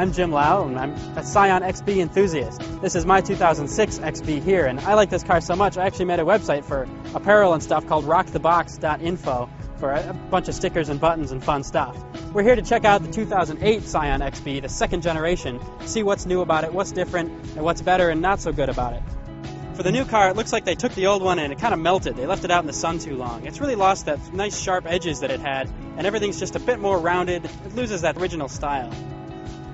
I'm Jim Lau, and I'm a Scion XB enthusiast. This is my 2006 XB here, and I like this car so much I actually made a website for apparel and stuff called rockthebox.info for a bunch of stickers and buttons and fun stuff. We're here to check out the 2008 Scion XB, the second generation, see what's new about it, what's different, and what's better and not so good about it. For the new car, it looks like they took the old one and it kind of melted. They left it out in the sun too long. It's really lost that nice sharp edges that it had, and everything's just a bit more rounded. It loses that original style.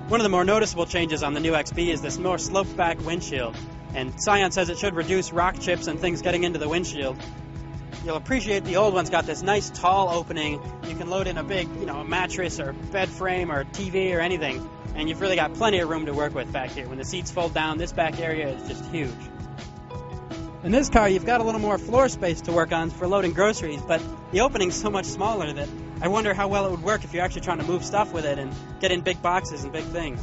One of the more noticeable changes on the new XB is this more sloped back windshield, and Scion says it should reduce rock chips and things getting into the windshield. You'll appreciate the old one's got this nice tall opening. You can load in a big, a mattress or bed frame or TV or anything, and you've really got plenty of room to work with back here. When the seats fold down, this back area is just huge. In this car, you've got a little more floor space to work on for loading groceries, but the opening's so much smaller that I wonder how well it would work if you're actually trying to move stuff with it and get in big boxes and big things.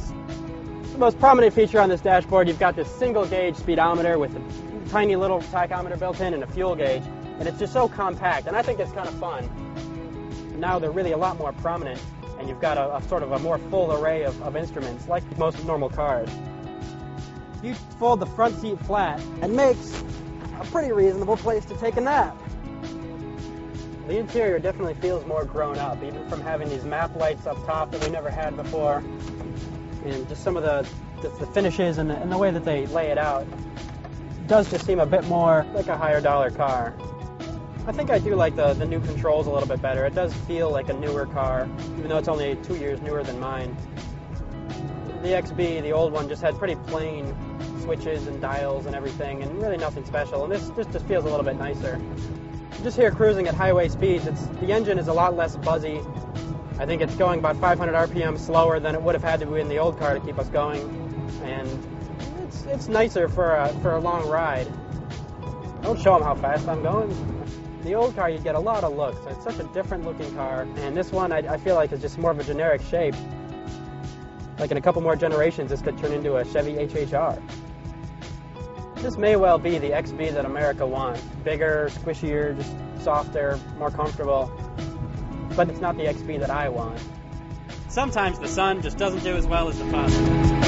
The most prominent feature on this dashboard, you've got this single gauge speedometer with a tiny little tachometer built in and a fuel gauge, and it's just so compact, and I think it's kind of fun. Now they're really a lot more prominent, and you've got a sort of a more full array of instruments, like most normal cars. You fold the front seat flat, it makes a pretty reasonable place to take a nap. The interior definitely feels more grown up, even from having these map lights up top that we never had before, and just some of the finishes and the way that they lay it out. It does just seem a bit more like a higher dollar car. I think I do like the new controls a little bit better. It does feel like a newer car, even though it's only 2 years newer than mine. The XB, the old one, just had pretty plain switches and dials and everything, and really nothing special, and this just feels a little bit nicer. Just here cruising at highway speeds, the engine is a lot less buzzy. I think it's going about 500 RPM slower than it would have had to be in the old car to keep us going, and it's nicer for a long ride. Don't show them how fast I'm going. The old car, you get a lot of looks. It's such a different looking car, and this one I feel like is just more of a generic shape. Like in a couple more generations, this could turn into a Chevy HHR. This may well be the XB that America wants. Bigger, squishier, just softer, more comfortable. But it's not the XB that I want. Sometimes the sun just doesn't do as well as the positive.